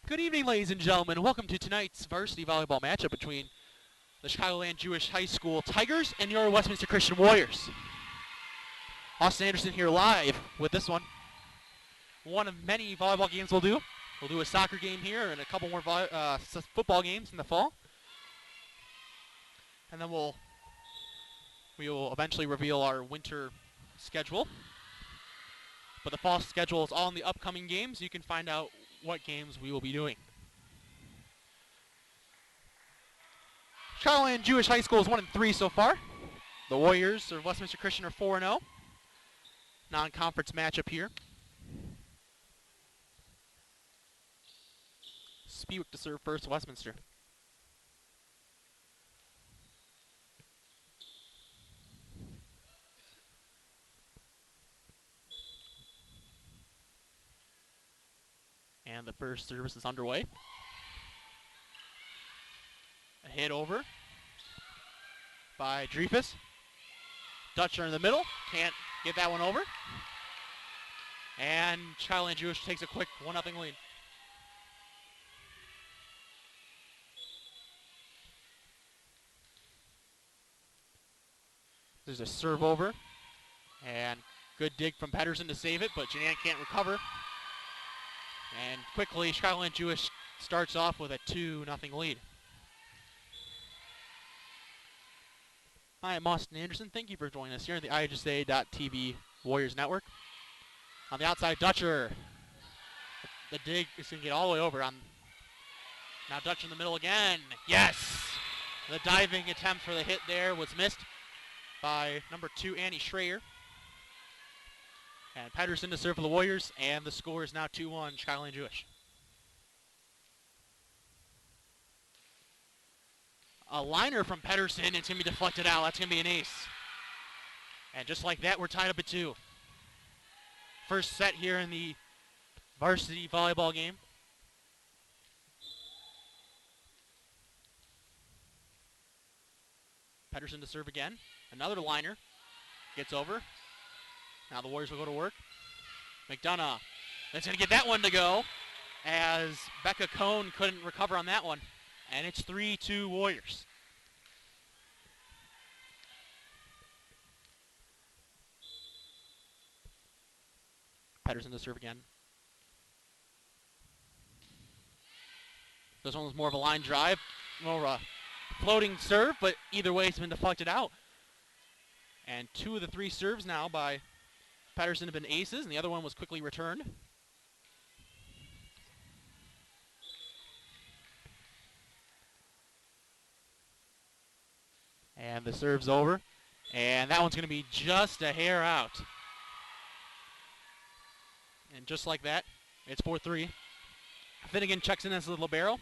Good evening, ladies and gentlemen. Welcome to tonight's varsity volleyball matchup between the Chicagoland Jewish High School Tigers and your Westminster Christian Warriors. Austin Anderson here live with this one. One of many volleyball games we'll do. We'll do a soccer game here and a couple more football games in the fall. And then we will eventually reveal our winter schedule. But the fall schedule is all in the upcoming games. You can find out what games we will be doing. Chicagoland Jewish High School is 1-3 so far. The Warriors of Westminster Christian are 4-0. Non-conference matchup here. Spiewak to serve first, Westminster. And the first service is underway. A hit over by Dreyfus. Dutcher in the middle. Can't get that one over. And Chicagoland Jewish takes a quick 1-0 lead. There's a serve over. And good dig from Pedersen to save it, but Janan can't recover. And quickly, Chicagoland Jewish starts off with a 2-0 lead. Hi, I'm Austin Anderson. Thank you for joining us here on the IHSA.TV Warriors Network. On the outside, Dutcher. The dig is going to get all the way over. Now Dutcher in the middle again. Yes! The diving attempt for the hit there was missed by number 2, Annie Schreier. And Pedersen to serve for the Warriors, and the score is now 2-1, Chicagoland Jewish. A liner from Pedersen, it's going to be deflected out. That's going to be an ace. And just like that, we're tied up at 2. First set here in the varsity volleyball game. Pedersen to serve again. Another liner. Gets over. Now the Warriors will go to work. McDonough. That's going to get that one to go as Becca Cohn couldn't recover on that one. And it's 3-2 Warriors. Pedersen to serve again. This one was more of a line drive, more of a floating serve, but either way it's been deflected out. And 2 of the 3 serves now by Pedersen have been aces, and the other one was quickly returned. And the serve's over. And that one's going to be just a hair out. And just like that, it's 4-3. Finnegan checks in as the libero.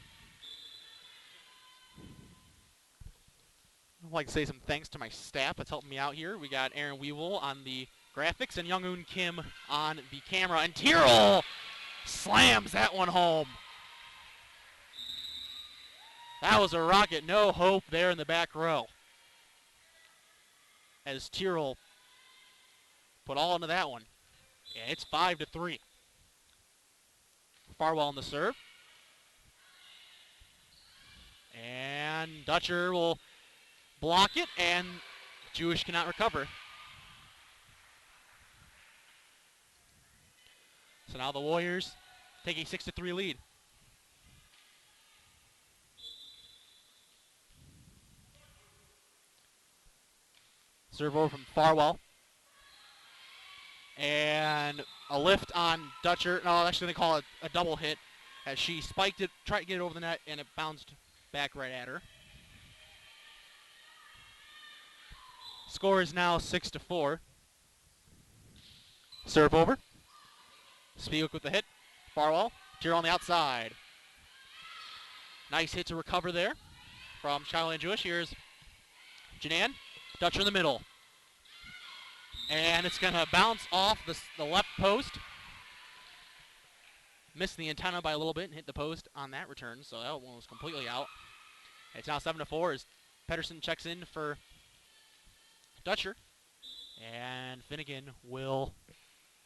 I'd like to say some thanks to my staff that's helping me out here. We got Aaron Weevil on the graphics and Young-Eun Kim on the camera. And Tyrrell slams that one home. That was a rocket. No hope there in the back row. As Tyrrell put all into that one. Yeah, it's 5-3. Farwell on the serve. And Dutcher will block it, and Jewish cannot recover. So now the Warriors take a 6-3 lead. Serve over from Farwell. And a lift on Dutcher. No, actually they call it a double hit as she spiked it, tried to get it over the net, and it bounced back right at her. Score is now 6-4. Serve over. Spiewak with the hit. Farwell. Tyrrell on the outside. Nice hit to recover there from Chicagoland Jewish. Here's Janan. Dutcher in the middle. And it's going to bounce off the left post. Missed the antenna by a little bit and hit the post on that return, so that one was completely out. It's now 7-4 as Pedersen checks in for Dutcher. And Finnegan will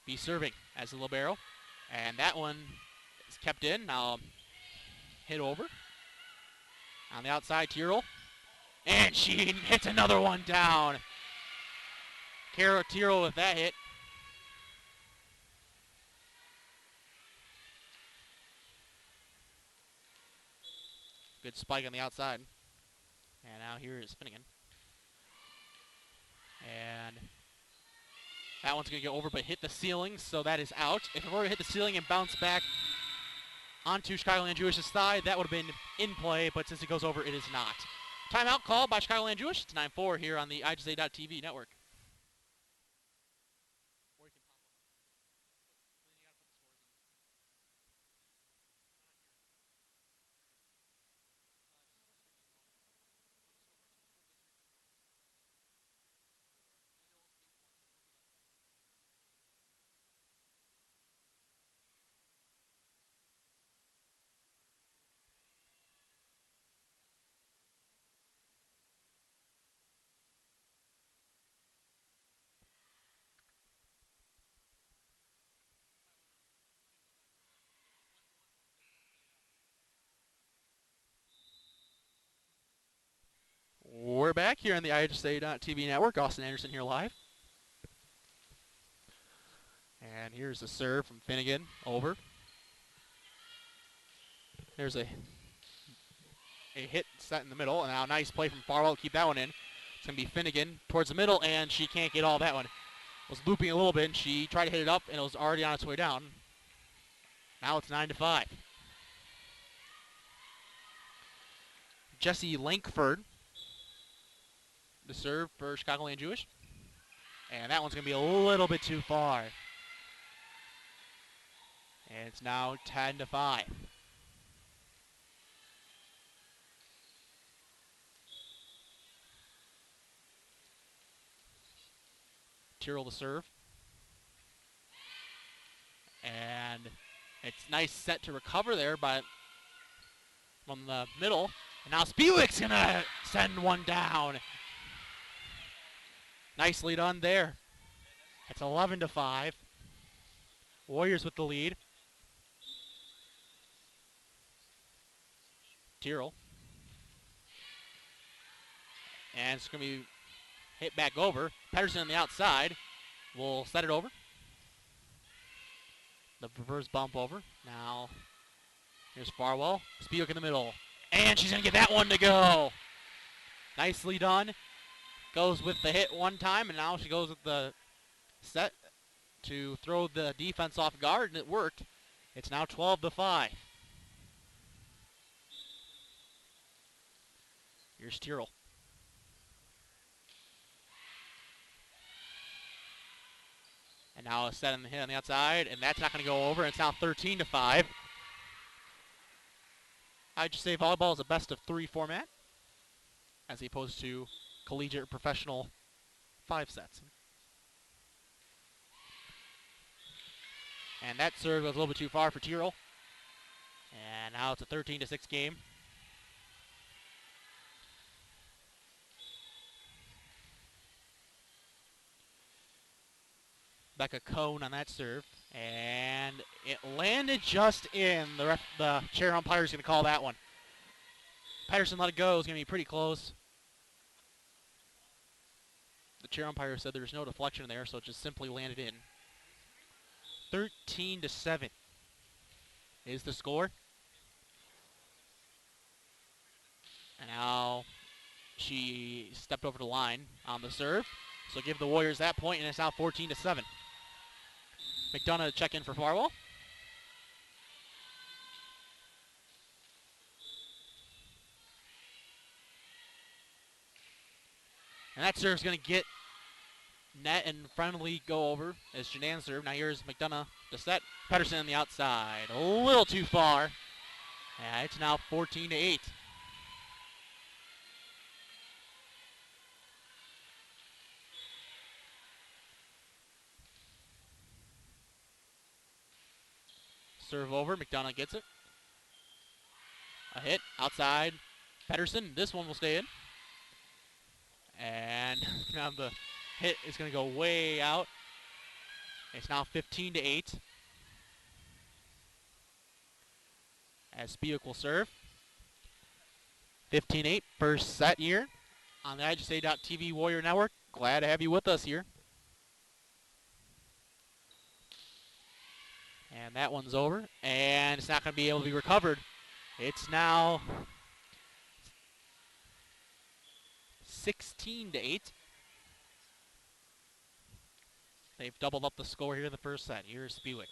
be serving as a libero. And that one is kept in. Now hit over. On the outside, Tyrrell. And she hits another one down. Kara Tyrrell with that hit. Good spike on the outside. And now here is Finnegan. And that one's going to go over but hit the ceiling, so that is out. If it were to hit the ceiling and bounce back onto Chicagoland Jewish's thigh, that would have been in play, but since it goes over, it is not. Timeout called by Chicagoland Jewish. It's 9-4 here on the IJSA.TV network. We're back here on the IJSA.TV network. Austin Anderson here live. And here's the serve from Finnegan over. There's a hit set in the middle, and now a nice play from Farwell to keep that one in. It's going to be Finnegan towards the middle, and she can't get all that one. Was looping a little bit, and she tried to hit it up, and it was already on its way down. Now it's 9-5. Jesse Lankford, the serve for Chicagoland Jewish. And that one's going to be a little bit too far. And it's now 10-5. Tyrrell the serve. And it's nice set to recover there from the middle. And now Spiewik's going to send one down. Nicely done there. It's 11-5. Warriors with the lead. Tyrrell. And it's going to be hit back over. Pedersen on the outside will set it over. The reverse bump over. Now here's Farwell. Spiewik in the middle. And she's going to get that one to go. Nicely done. Goes with the hit one time, and now she goes with the set to throw the defense off guard, and it worked. It's now 12-5. Here's Tyrrell. And now a set in the hit on the outside, and that's not going to go over. It's now 13-5. I'd just say volleyball is a best-of-3 format, as opposed to collegiate or professional 5 sets. And that serve was a little bit too far for Tyrrell. And now it's a 13-6 game. Becca Cohn on that serve. And it landed just in. The chair umpire is going to call that one. Pedersen let it go. It's going to be pretty close. The chair umpire said there's no deflection there, so it just simply landed in. 13-7 is the score. And now she stepped over the line on the serve. So give the Warriors that point, and it's now 14-7. McDonough to check in for Farwell. And that serve's going to get net and friendly go over as Janan serve. Now here's McDonough to set. Pedersen on the outside. A little too far. Yeah, it's now 14-8. Serve over. McDonough gets it. A hit outside. Pedersen. This one will stay in. And now the hit is going to go way out. It's now 15-8. As Spiewak will serve. 15-8, first set here on the IHSA.TV Warrior Network. Glad to have you with us here. And that one's over, and it's not going to be able to be recovered. It's now 16-8. They've doubled up the score here in the first set. Here's Spiewak.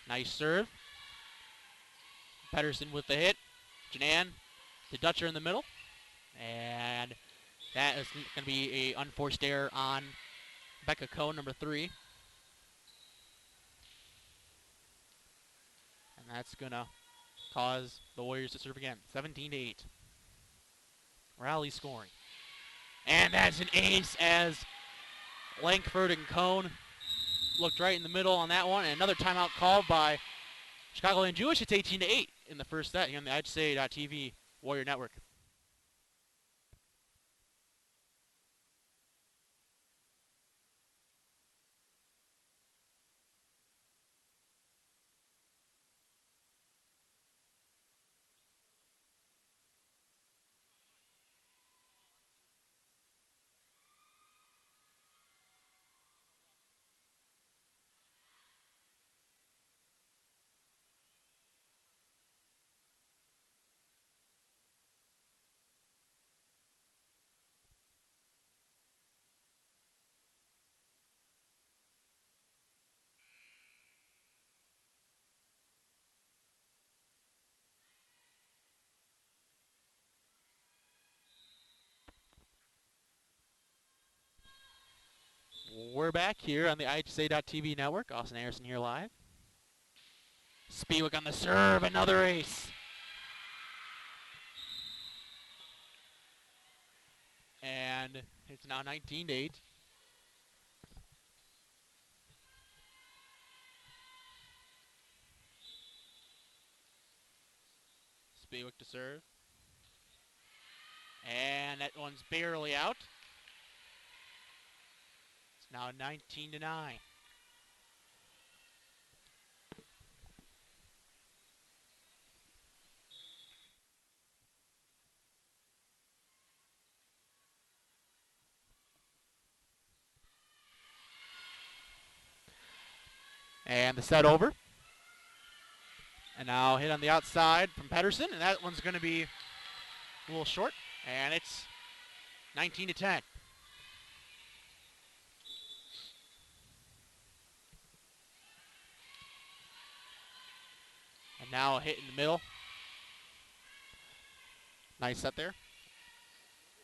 Nice serve. Pedersen with the hit. Janan to Dutcher in the middle. And that is going to be an unforced error on Becca Cohn, number 3. And that's going to cause the Warriors to serve again. 17-8. Rally scoring. And that's an ace as Langford and Cohn looked right in the middle on that one. And another timeout called by Chicagoland Jewish. It's 18-8 in the first set here on the IHSA.TV Warrior Network. We're back here on the IHSA.TV network. Austin Harrison here live. Spiewak on the serve, another ace. And it's now 19-8. Spiewak to serve. And that one's barely out. It's now 19-9. And the set over. And now hit on the outside from Pedersen, and that one's going to be a little short. And it's 19-10. And now a hit in the middle. Nice set there.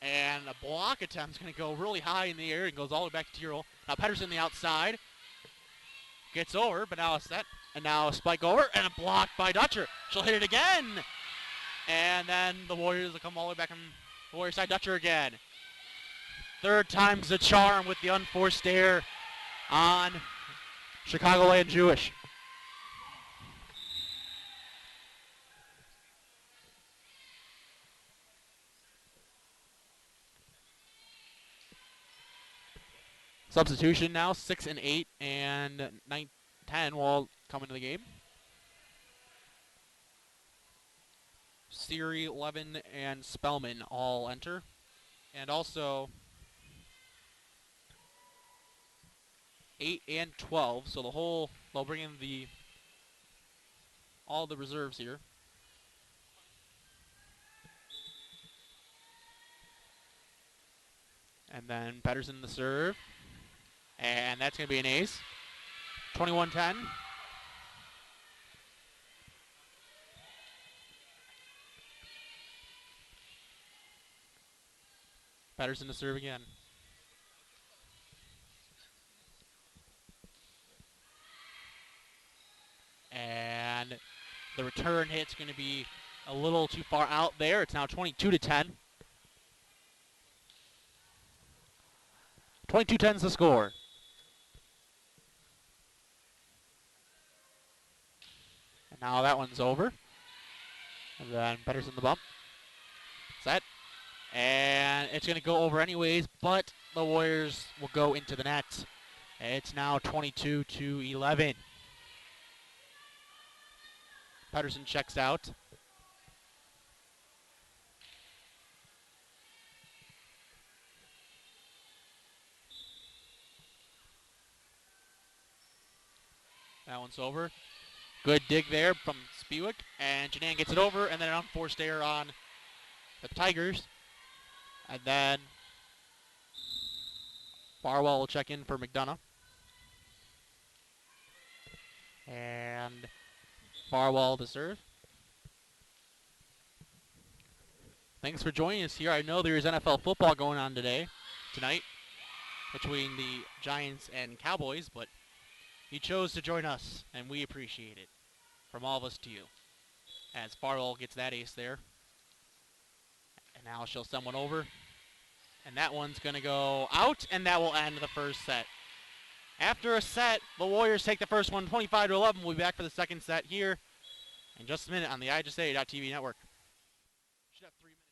And a block attempt is going to go really high in the air and goes all the way back to Tyrrell. Now Pedersen the outside. Gets over, but now a set. And now a spike over, and a block by Dutcher. She'll hit it again. And then the Warriors will come all the way back on the Warrior side. Dutcher again. Third time's the charm with the unforced error on Chicagoland Jewish. Substitution now, 6 and 8 and 9, 10 will come into the game. Siri, Levin, and Spellman all enter. And also 8 and 12, so they'll bring in all the reserves here. And then Pedersen the serve. And that's going to be an ace. 21-10. Pedersen to serve again. And the return hit's going to be a little too far out there. It's now 22-10. 22-10 is the score. And now that one's over. And then Pedersen the bump. Set. And it's going to go over anyways, but the Warriors will go into the net. It's now 22-11. Pedersen checks out. That one's over. Good dig there from Spiewak, and Janan gets it over, and then an unforced error on the Tigers. And then Farwell will check in for McDonough. And Farwell to serve. Thanks for joining us here. I know there is NFL football going on tonight, between the Giants and Cowboys, but you chose to join us, and we appreciate it. From all of us to you. As Farwell gets that ace there. And now she'll send one over. And that one's going to go out, and that will end the first set. After a set, the Warriors take the first one 25-11. We'll be back for the second set here in just a minute on the IJustSay.TV network. Should have 3 minutes.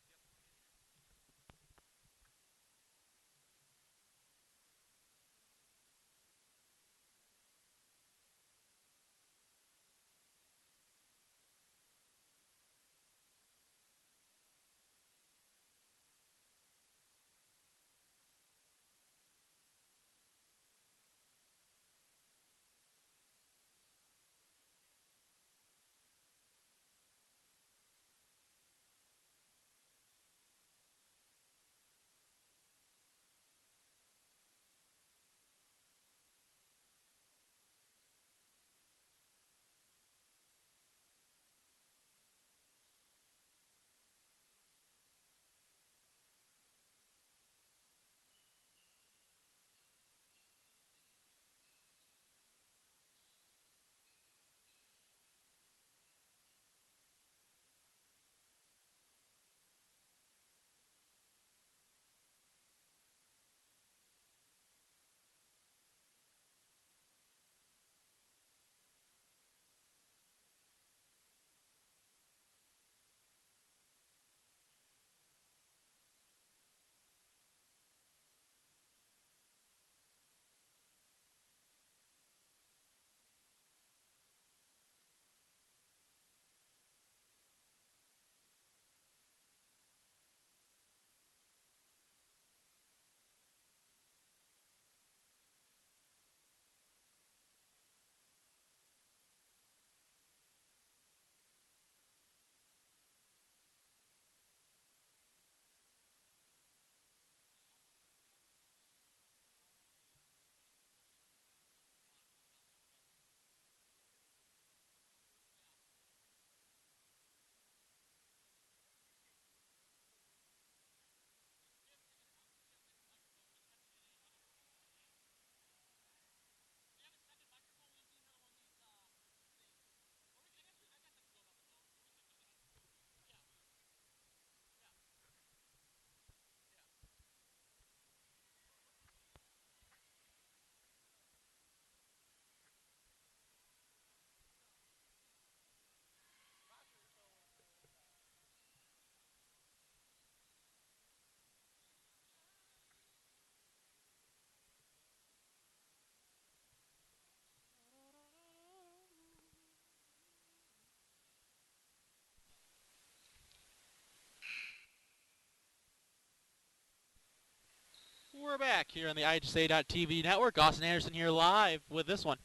We're back here on the IJustSay.TV network. Austin Anderson here live with this one.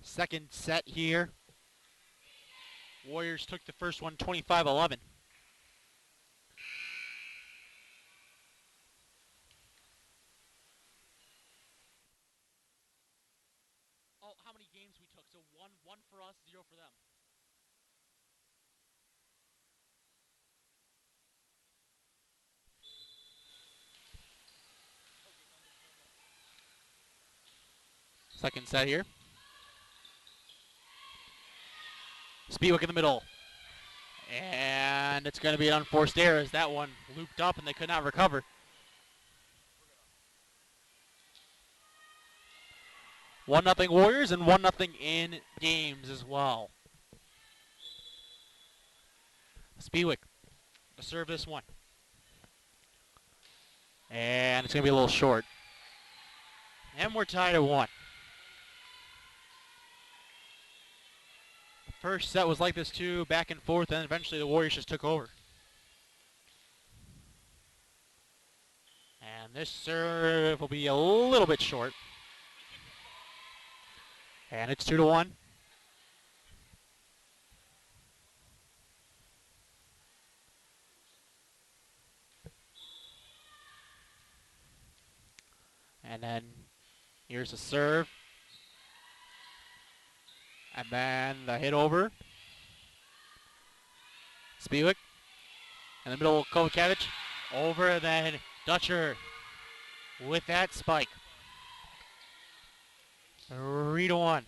Second set here. Warriors took the first one 25-11. Oh, how many games we took? So one for us, 0 for them. Second set here. Spiewak in the middle. And it's going to be an unforced error as that one looped up and they could not recover. 1-0 Warriors and 1-0 in games as well. Spiewak to serve this one. And it's going to be a little short. And we're tied at 1. The first set was like this too, back and forth, and eventually the Warriors just took over. And this serve will be a little bit short. And it's 2-1. And then here's the serve. And then the hit over. Spiewak. In the middle, Kovacevic. Over, then Dutcher with that spike. 3-1.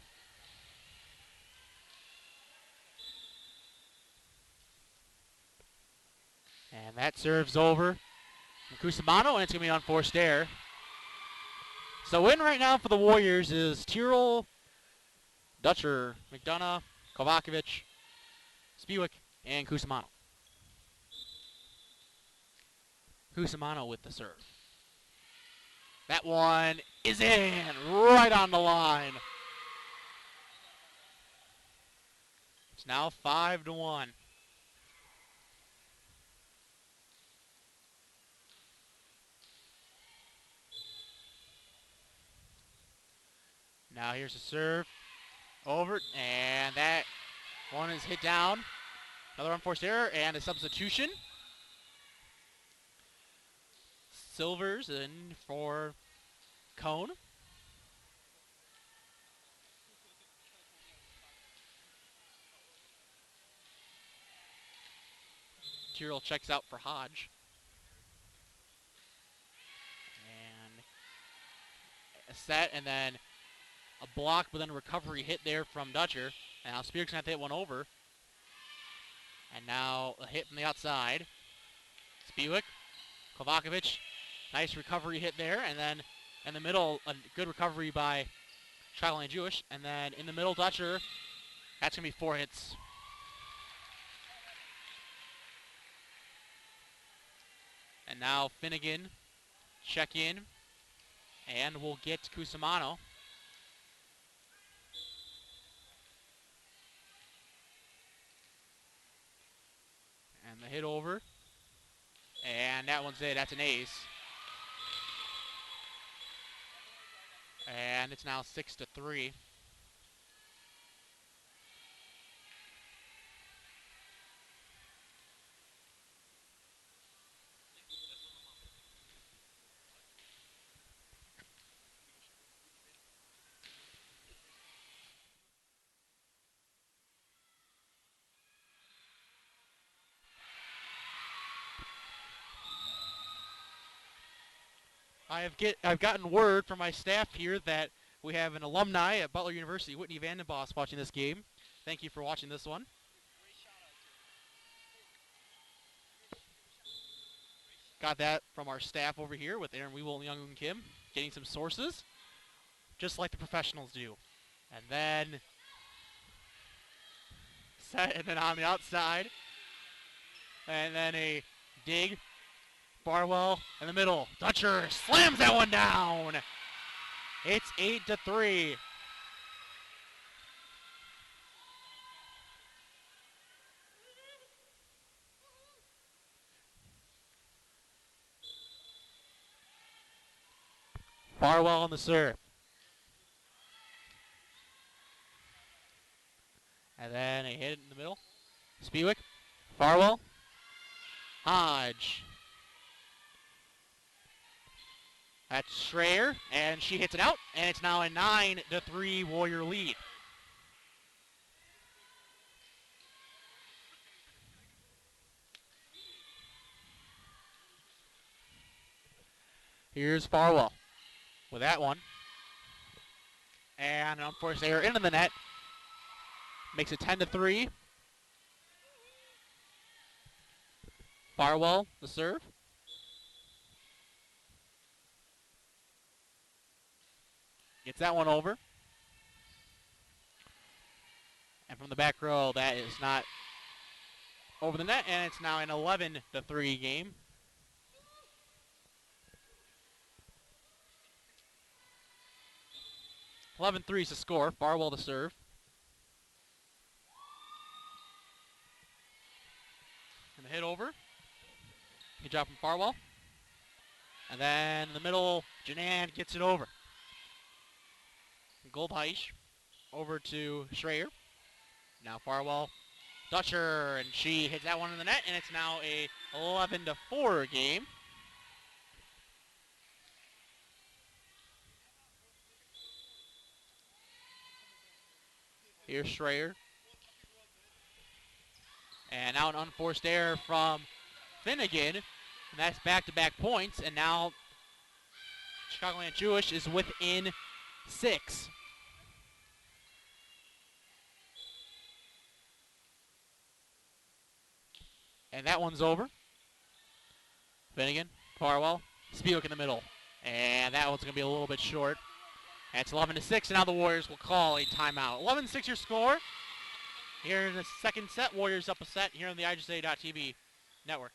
And that serves over from Cusimano, and it's going to be an unforced error. So in right now for the Warriors is Tyrrell, Dutcher, McDonough, Kovacevic, Spiewak, and Cusimano. Cusimano with the serve. That one is in, right on the line. It's now 5-1. Now here's the serve. Over, and that one is hit down. Another unforced error, and a substitution. Silvers in for Cone. Tyrrell checks out for Hodge. And a set, and then a block, but then a recovery hit there from Dutcher. And now Spiewak's going to have to hit one over. And now a hit from the outside. Spiewak, Kovacevic, nice recovery hit there. And then in the middle, a good recovery by Chicagoland Jewish. And then in the middle, Dutcher. That's going to be 4 hits. And now Finnegan check in. And we'll get Cusimano. And the hit over. And that one's it. That's an ace. And it's now 6-3. I've gotten word from my staff here that we have an alumni at Butler University, Whitney Vandenbos, watching this game. Thank you for watching this one. Got that from our staff over here with Aaron Weevil and Young Kim, getting some sources, just like the professionals do. And then set, and then on the outside, and then a dig. Barwell in the middle. Dutcher slams that one down. It's 8-3. Barwell on the serve. And then a hit in the middle. Spiewak. Farwell. Hodge. That's Schreier, and she hits it out, and it's now a 9-3 Warrior lead. Here's Farwell with that one. And an unforced error into the net. Makes it 10-3. Farwell, the serve. Gets that one over. And from the back row, that is not over the net, and it's now an 11-3 game. 11-3 is the score. Farwell to serve. And the hit over. Good job from Farwell. And then in the middle, Janan gets it over. Goldheich over to Schreier. Now Farwell, Dutcher, and she hits that one in the net, and it's now a 11-4 game. Here's Schreier. And now an unforced error from Finnegan, and that's back-to-back points, and now Chicagoland Jewish is within 6. And that one's over. Finnegan, Farwell, Spielk in the middle. And that one's going to be a little bit short. And it's 11-6, and now the Warriors will call a timeout. 11-6 your score. Here in the second set, Warriors up a set here on the IJSA.TV network.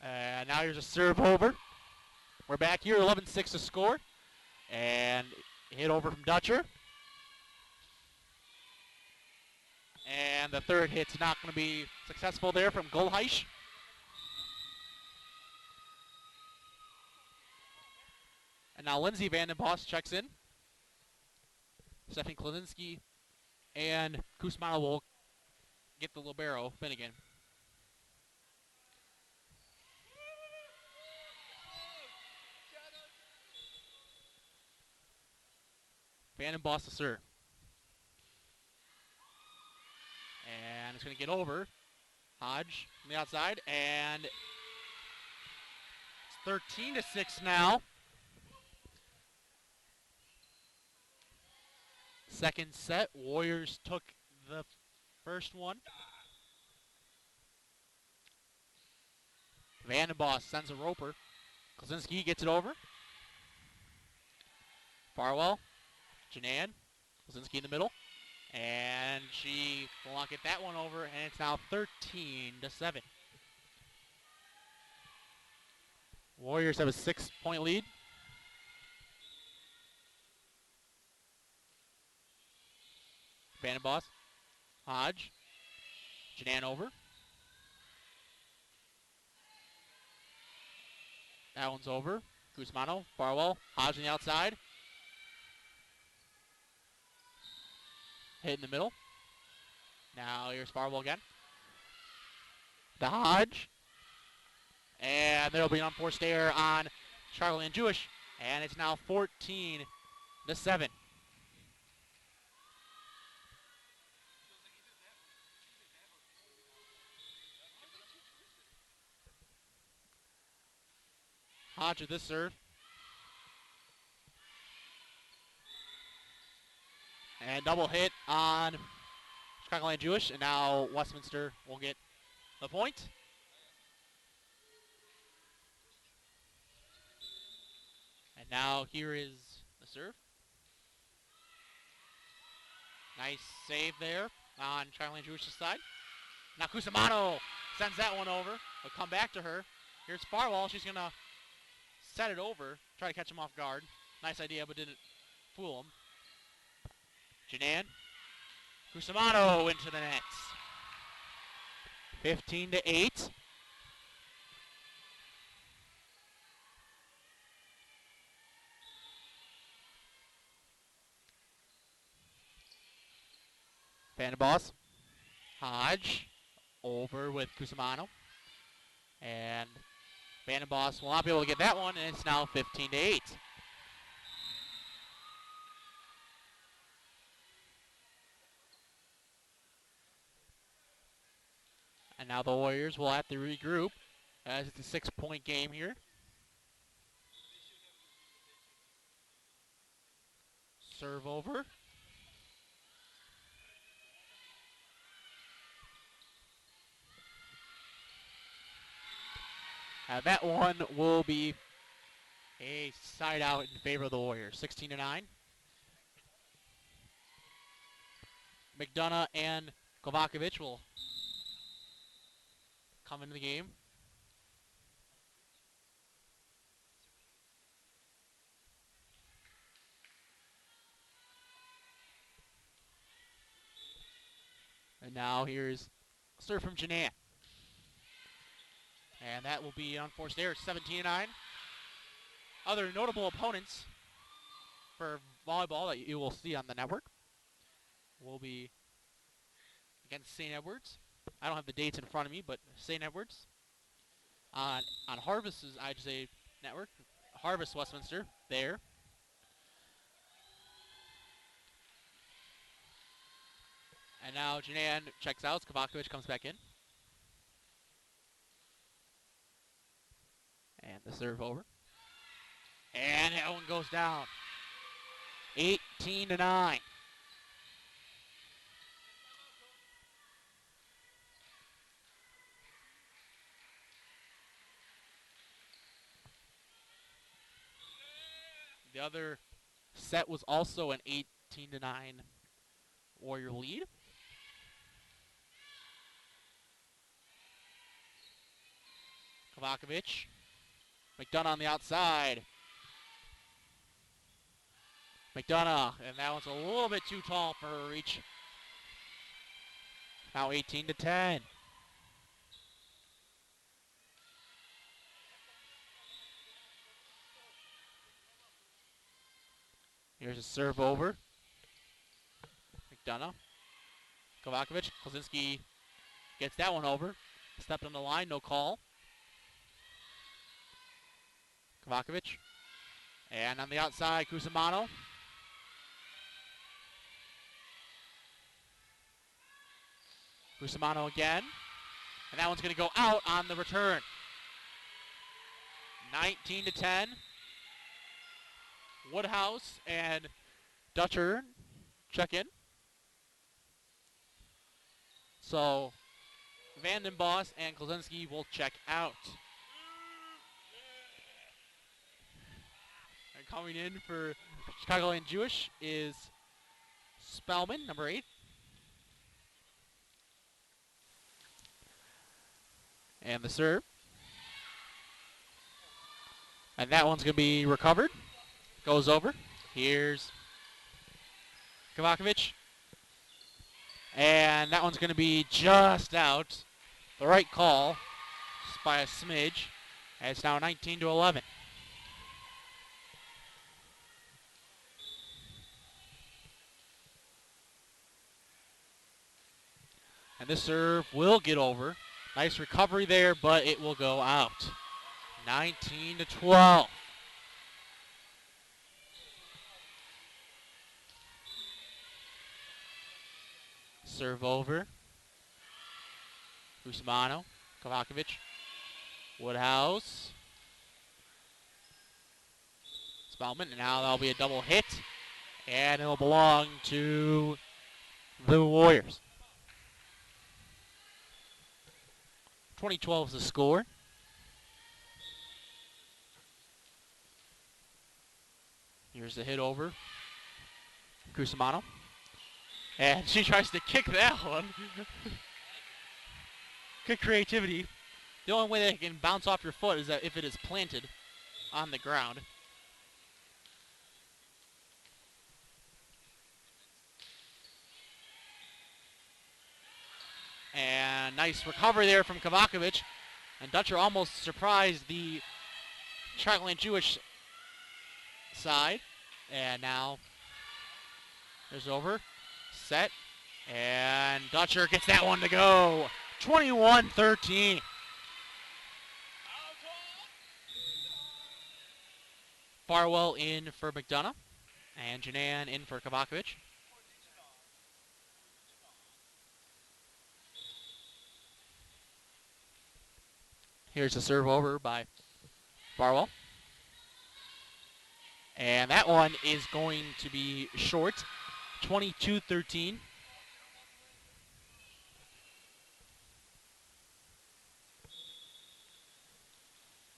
And now here's a serve over. We're back here, 11-6 to score. And hit over from Dutcher. And the third hit's not going to be successful there from Goldheich. And now Lindsay Vandenbos checks in. Stephanie Klasinski and Kusmano will get the libero, Finnegan. Vandenbos to serve. And it's going to get over. Hodge on the outside, and it's 13-6 now. Second set, Warriors took the first one. Vandenbos sends a roper. Klasinski gets it over. Farwell, Janan, Klasinski in the middle. And she will not get that one over, and it's now 13-7. Warriors have a 6-point lead. Vandenbos, Hodge, Janan over. That one's over. Guzmano, Farwell, Hodge on the outside. Hit in the middle. Now here's Farwell again. The Hodge. And there will be an unforced error on Chicagoland Jewish. And it's now 14-7. Hodge with this serve. And double hit on Chicagoland Jewish, and now Westminster will get the point. And now here is the serve. Nice save there on Chicagoland Jewish's side. Now Cusimano sends that one over. We'll come back to her. Here's Farwell. She's going to set it over, try to catch him off guard. Nice idea, but didn't fool him. Janan. Cusimano into the nets. 15-8. Vandenboss. Hodge over with Cusimano. And Vandenboss will not be able to get that one, and it's now 15-8. And now the Warriors will have to regroup as it's a 6-point game here. Serve over. That one will be a side out in favor of the Warriors. 16-9. McDonough and Kovacevic will come into the game. And now here's a serve from Janan. And that will be unforced error, 17-9. Other notable opponents for volleyball that you will see on the network will be against St. Edwards. I don't have the dates in front of me, but St. Edwards on Harvest's IHSA network. Harvest Westminster there. And now Janan checks out. Kovacevic comes back in. And the serve over. And that one goes down. 18-9. The other set was also an 18-9 Warrior lead. Kovacevic. McDonough on the outside. McDonough, and that one's a little bit too tall for her reach. Now 18-10. Here's a serve over. McDonough. Kovacevic. Kozinski gets that one over. Stepped on the line, no call. Kovacevic. And on the outside, Cusimano. Cusimano again. And that one's going to go out on the return. 19-10. Woodhouse and Dutcher check in. So Vandenboss and Kozinski will check out. And coming in for Chicagoland Jewish is Spellman, number 8. And the serve. And that one's going to be recovered. Goes over. Here's Kovacevic. And that one's going to be just out. The right call, just by a smidge. And it's now 19-11. And this serve will get over. Nice recovery there, but it will go out. 19-12. Serve over. Cusimano, Kovacevic, Woodhouse, Spellman, and now that'll be a double hit, and it'll belong to the Warriors. 20-12 is the score. Here's the hit over. Cusimano. And she tries to kick that one. Good creativity. The only way that it can bounce off your foot is that if it is planted on the ground. And nice recovery there from Kovakovic. And Dutcher almost surprised the Chicagoland Jewish side. And now there's over. Set. And Dutcher gets that one to go. 21-13. Farwell in for McDonough. And Janan in for Kovakovic. Here's the serve over by Farwell. And that one is going to be short. 22-13.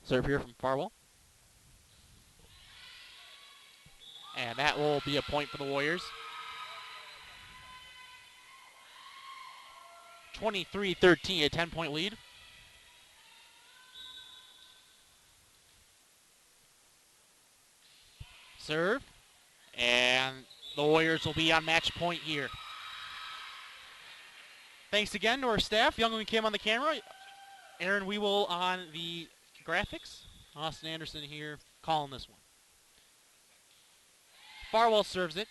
Serve here from Farwell. And that will be a point for the Warriors. 23-13, a 10-point lead. Serve. And the Warriors will be on match point here. Thanks again to our staff. Youngling Kim on the camera. Aaron Weewell on the graphics. Austin Anderson here calling this one. Farwell serves it.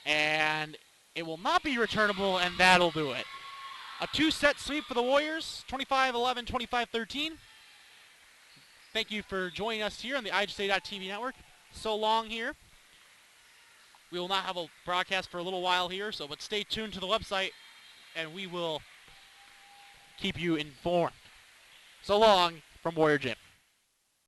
And it will not be returnable, and that'll do it. A two-set sweep for the Warriors, 25-11, 25-13. Thank you for joining us here on the IHSA.TV network. So long here. We will not have a broadcast for a little while here, but stay tuned to the website, and we will keep you informed. So long from Warrior Gym.